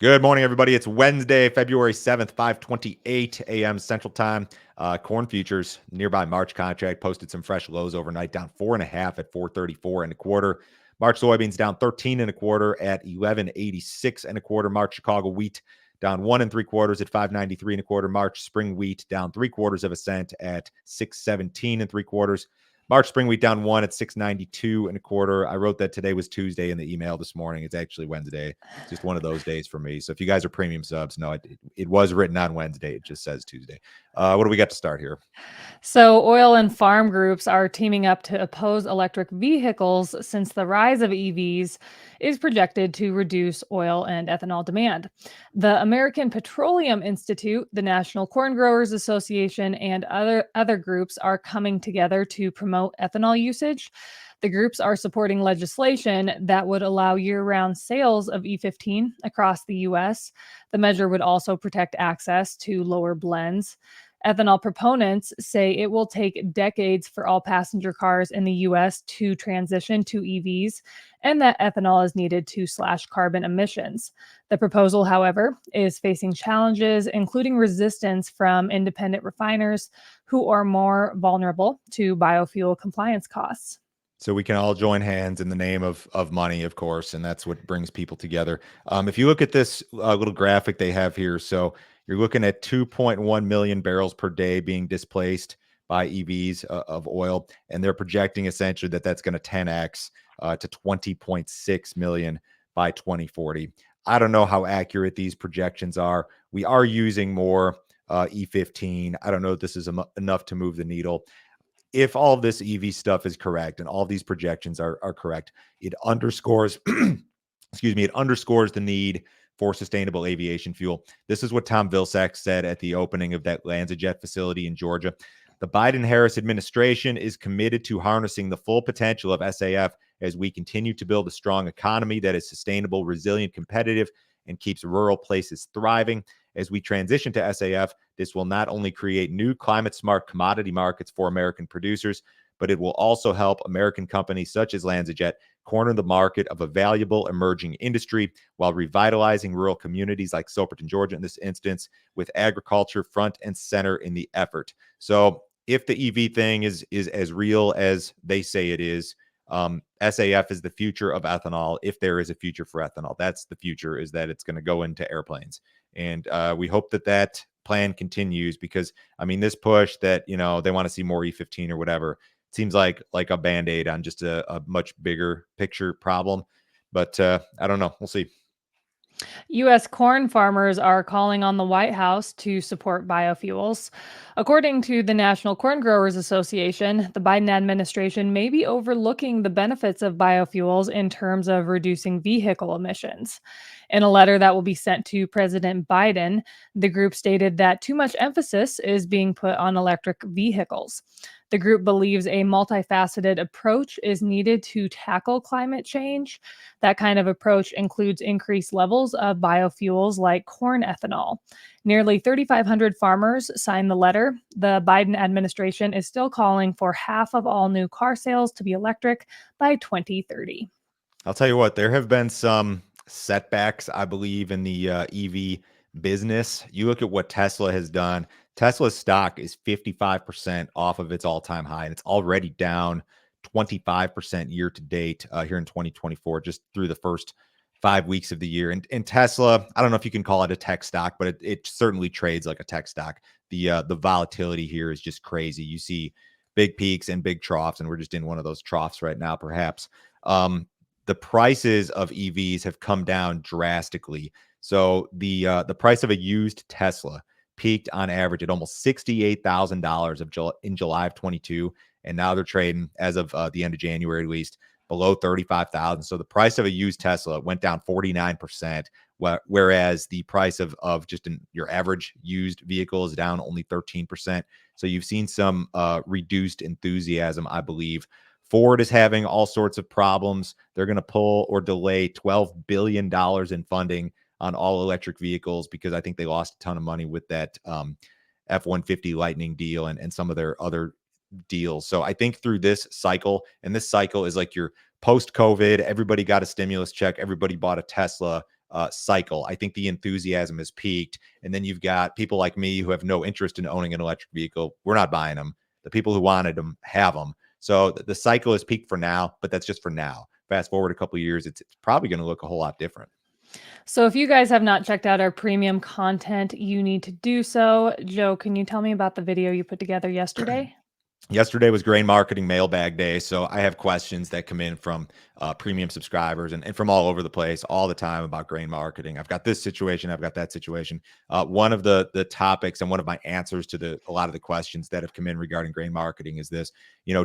Good morning, everybody. It's Wednesday, February 7th, 5:28 a.m. Central Time. Corn futures, nearby March contract, posted some fresh lows overnight, down 4.5 at 434 and a quarter. March soybeans down 13 and a quarter at 1186 and a quarter. March Chicago wheat down 1 3/4 at 593 and a quarter. March spring wheat down 3/4 of a cent at 617 3/4. March spring wheat down 1 at 692 and a quarter. I wrote that today was Tuesday in the email this morning. It's actually Wednesday. Just one of those days for me. So if you guys are premium subs, no, it was written on Wednesday. It just says Tuesday. What do we got to start here? So, oil and farm groups are teaming up to oppose electric vehicles since the rise of EVs is projected to reduce oil and ethanol demand. The American Petroleum Institute, the National Corn Growers Association, and other groups are coming together to promote ethanol usage. The groups are supporting legislation that would allow year round sales of E15 across the U.S. The measure would also protect access to lower blends. Ethanol proponents say it will take decades for all passenger cars in the US to transition to EVs, and that ethanol is needed to slash carbon emissions. The proposal, however, is facing challenges, including resistance from independent refiners who are more vulnerable to biofuel compliance costs. So we can all join hands in the name of money, of course, and that's what brings people together. If you look at this little graphic they have here, so you're looking at 2.1 million barrels per day being displaced by EVs of oil, and they're projecting essentially that that's going to 10x to 20.6 million by 2040. I don't know how accurate these projections are. We are using more E15. I don't know if this is enough to move the needle. If all of this EV stuff is correct and all these projections are correct, it underscores, excuse me, it underscores the need for sustainable aviation fuel. This is what Tom Vilsack said at the opening of that LanzaJet facility in Georgia. The Biden-Harris administration is committed to harnessing the full potential of SAF as we continue to build a strong economy that is sustainable, resilient, competitive, and keeps rural places thriving. As we transition to SAF, this will not only create new climate-smart commodity markets for American producers, but it will also help American companies such as LanzaJet corner the market of a valuable emerging industry while revitalizing rural communities like Soperton, Georgia, in this instance, with agriculture front and center in the effort. So if the EV thing is as real as they say it is, SAF is the future of ethanol. If there is a future for ethanol, that's the future, is that it's going to go into airplanes. And we hope that that plan continues, because I mean, this push that, you know, they want to see more E15 or whatever, seems like a band-aid on just a much bigger picture problem. But I don't know. We'll see. U.S. corn farmers are calling on the White House to support biofuels. According to the National Corn Growers Association, the Biden administration may be overlooking the benefits of biofuels in terms of reducing vehicle emissions. In a letter that will be sent to President Biden, the group stated that too much emphasis is being put on electric vehicles. The group believes a multifaceted approach is needed to tackle climate change. That kind of approach includes increased levels of biofuels like corn ethanol. Nearly 3,500 farmers signed the letter. The Biden administration is still calling for half of all new car sales to be electric by 2030. I'll tell you what, there have been some setbacks, I believe, in the EV business. You look at what Tesla has done. Tesla's stock is 55% off of its all-time high, and it's already down 25% year to date here in 2024, just through the first 5 weeks of the year. And Tesla, I don't know if you can call it a tech stock, but it certainly trades like a tech stock. The volatility here is just crazy. You see big peaks and big troughs, and we're just in one of those troughs right now, perhaps. The prices of EVs have come down drastically. So the price of a used Tesla peaked on average at almost $68,000 in July of 22, and now they're trading, as of the end of January at least, below 35,000. So the price of a used Tesla went down 49%, whereas the price of just your average used vehicle is down only 13%. So you've seen some reduced enthusiasm, I believe. Ford is having all sorts of problems. They're going to pull or delay $12 billion in funding on all electric vehicles because I think they lost a ton of money with that F-150 Lightning deal and some of their other deals. So I think through this cycle, and this cycle is like your post-COVID, everybody got a stimulus check, everybody bought a Tesla. cycle. I think the enthusiasm has peaked. And then you've got people like me who have no interest in owning an electric vehicle. We're not buying them. The people who wanted them have them. So the cycle has peaked for now, but that's just for now. Fast forward a couple of years, it's probably going to look a whole lot different. So if you guys have not checked out our premium content, you need to do so. Joe, can you tell me about the video you put together yesterday? Yesterday was grain marketing mailbag day. So I have questions that come in from premium subscribers and from all over the place all the time about grain marketing. I've got this situation. I've got that situation. One of the topics and one of my answers to a lot of the questions that have come in regarding grain marketing is this,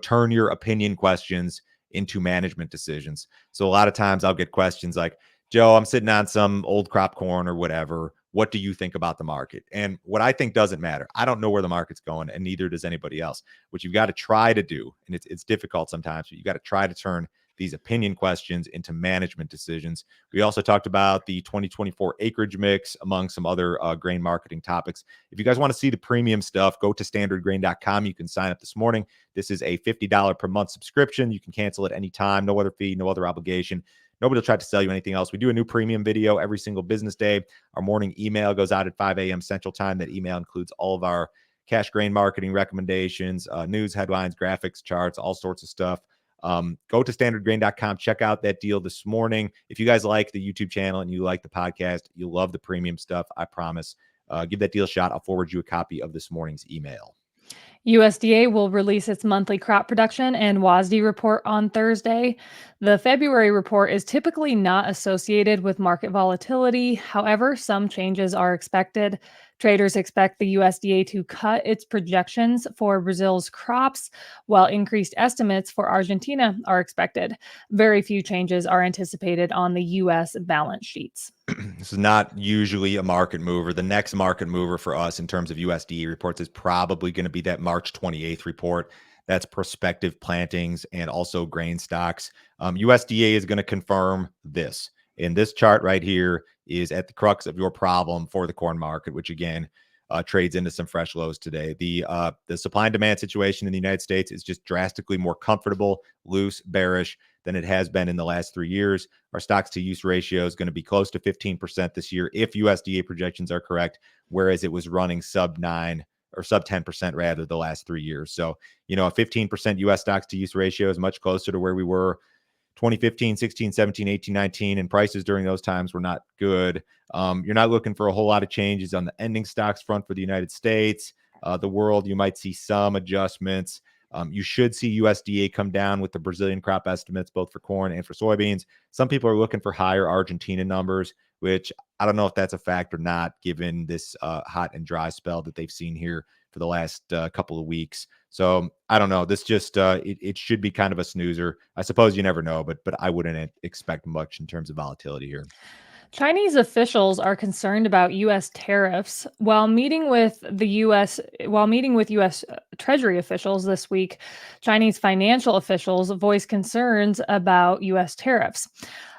turn your opinion questions into management decisions. So a lot of times I'll get questions like, Joe, I'm sitting on some old crop corn or whatever. What do you think about the market? And what I think doesn't matter. I don't know where the market's going, and neither does anybody else. What you've got to try to do, and it's difficult sometimes, but you got to try to turn these opinion questions into management decisions. We also talked about the 2024 acreage mix, among some other grain marketing topics. If you guys want to see the premium stuff, go to standardgrain.com. You can sign up this morning. This is a $50 per month subscription. You can cancel at any time, no other fee, no other obligation. Nobody will try to sell you anything else. We do a new premium video every single business day. Our morning email goes out at 5 a.m. Central Time. That email includes all of our cash grain marketing recommendations, news, headlines, graphics, charts, all sorts of stuff. Go to standardgrain.com. Check out that deal this morning. If you guys like the YouTube channel and you like the podcast, you'll love the premium stuff. I promise. Give that deal a shot. I'll forward you a copy of this morning's email. USDA will release its monthly crop production and WASDE report on Thursday. The February report is typically not associated with market volatility. However, some changes are expected. Traders expect the USDA to cut its projections for Brazil's crops, while increased estimates for Argentina are expected. Very few changes are anticipated on the U.S. balance sheets. This is not usually a market mover. The next market mover for us in terms of USDA reports is probably going to be that March 28th report. That's prospective plantings and also grain stocks. USDA is going to confirm this. And this chart right here is at the crux of your problem for the corn market, which again trades into some fresh lows today. The supply and demand situation in the United States is just drastically more comfortable, loose, bearish than it has been in the last 3 years. Our stocks to use ratio is going to be close to 15% this year if USDA projections are correct, whereas it was running sub 9 or sub 10% rather the last 3 years. So, a 15% US stocks to use ratio is much closer to where we were 2015, 16, 17, 18, 19, and prices during those times were not good. You're not looking for a whole lot of changes on the ending stocks front for the United States. The world, you might see some adjustments. You should see USDA come down with the Brazilian crop estimates, both for corn and for soybeans. Some people are looking for higher Argentina numbers, which I don't know if that's a fact or not, given this hot and dry spell that they've seen here for the last couple of weeks. So I don't know. This just it should be kind of a snoozer. I suppose you never know, but I wouldn't expect much in terms of volatility here. Chinese officials are concerned about U.S. tariffs. While meeting with U.S. Treasury officials this week, Chinese financial officials voiced concerns about U.S. tariffs.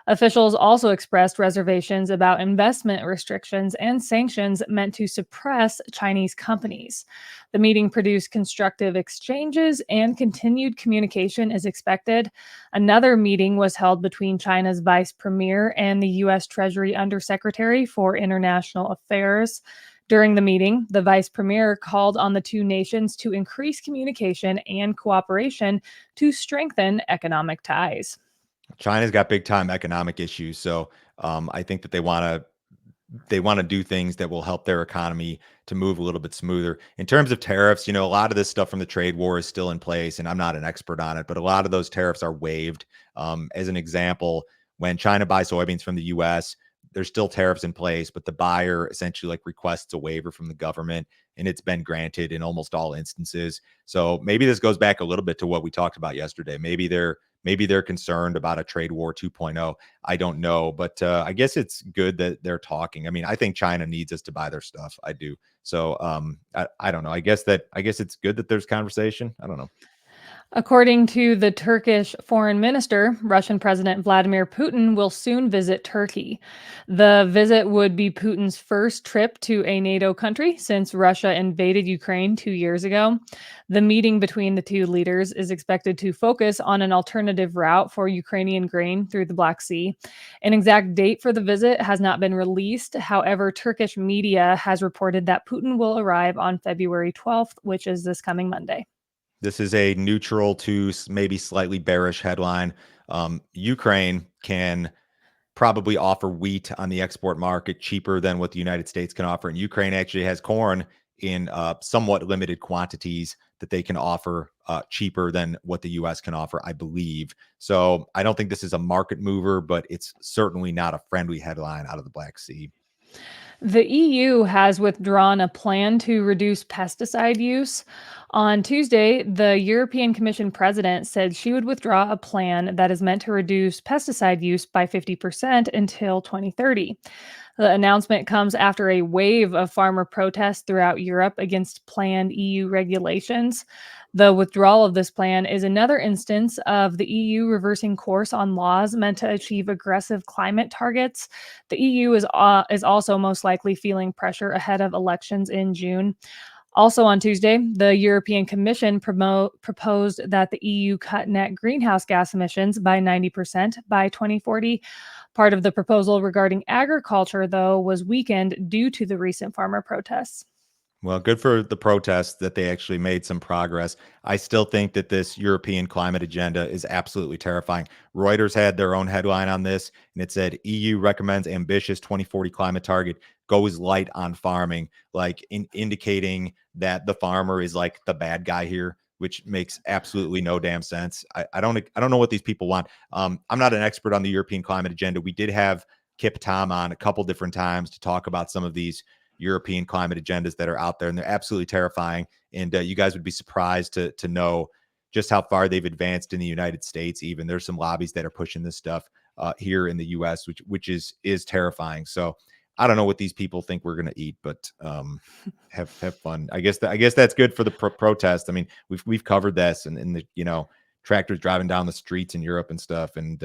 Officials also expressed reservations about investment restrictions and sanctions meant to suppress Chinese companies. The meeting produced constructive exchanges and continued communication is expected. Another meeting was held between China's vice premier and the U.S. Treasury Undersecretary for International Affairs. During the meeting, the vice premier called on the two nations to increase communication and cooperation to strengthen economic ties. China's got big time economic issues, so I think that they want to do things that will help their economy to move a little bit smoother. In terms of tariffs, a lot of this stuff from the trade war is still in place, and I'm not an expert on it, but a lot of those tariffs are waived. As an example, when China buys soybeans from the U.S., there's still tariffs in place, but the buyer essentially requests a waiver from the government, and it's been granted in almost all instances. So maybe this goes back a little bit to what we talked about yesterday. Maybe they're concerned about a trade war 2.0. I don't know, but I guess it's good that they're talking. I mean, I think China needs us to buy their stuff. I do. So I don't know. I guess it's good that there's conversation. I don't know. According to the Turkish foreign minister, Russian President Vladimir Putin will soon visit Turkey. The visit would be Putin's first trip to a NATO country since Russia invaded Ukraine 2 years ago. The meeting between the two leaders is expected to focus on an alternative route for Ukrainian grain through the Black Sea. An exact date for the visit has not been released. However, Turkish media has reported that Putin will arrive on February 12th, which is this coming Monday. This is a neutral to maybe slightly bearish headline. Ukraine can probably offer wheat on the export market cheaper than what the United States can offer. And Ukraine actually has corn in somewhat limited quantities that they can offer cheaper than what the U.S. can offer, I believe. So I don't think this is a market mover, but it's certainly not a friendly headline out of the Black Sea. The EU has withdrawn a plan to reduce pesticide use. On Tuesday, the European Commission president said she would withdraw a plan that is meant to reduce pesticide use by 50% until 2030. The announcement comes after a wave of farmer protests throughout Europe against planned EU regulations. The withdrawal of this plan is another instance of the EU reversing course on laws meant to achieve aggressive climate targets. The EU is also most likely feeling pressure ahead of elections in June. Also on Tuesday, the European Commission proposed that the EU cut net greenhouse gas emissions by 90% by 2040. Part of the proposal regarding agriculture, though, was weakened due to the recent farmer protests. Well, good for the protests that they actually made some progress. I still think that this European climate agenda is absolutely terrifying. Reuters had their own headline on this, and it said EU recommends ambitious 2040 climate target, goes light on farming, like indicating that the farmer is like the bad guy here, which makes absolutely no damn sense. I don't know what these people want. I'm not an expert on the European climate agenda. We did have Kip Tom on a couple different times to talk about some of these European climate agendas that are out there, and they're absolutely terrifying. And you guys would be surprised to know just how far they've advanced in the United States. Even there's some lobbies that are pushing this stuff here in the U.S., which is terrifying. So I don't know what these people think we're going to eat, but have fun. I guess that's good for the protest. I mean, we've covered this, and the tractors driving down the streets in Europe and stuff, and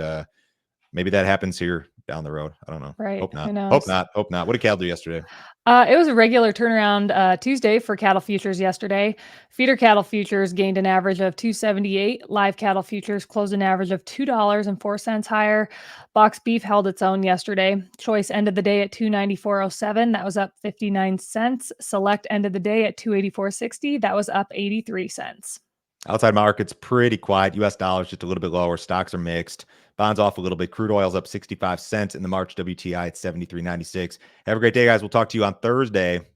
maybe that happens here down the road. I don't know. Right. Hope not. Who Hope knows? not. Hope not. What did Cal do yesterday? It was a regular turnaround Tuesday for cattle futures yesterday. Feeder cattle futures gained an average of 278. Live cattle futures closed an average of $2.04 higher. Box beef held its own yesterday. Choice ended the day at 294.07. That was up 59 cents. Select ended the day at 284.60. That was up 83 cents. Outside markets pretty quiet. US dollars just a little bit lower. Stocks are mixed. Bonds off a little bit. Crude oil's up 65 cents in the March WTI at 73.96. Have a great day, guys. We'll talk to you on Thursday.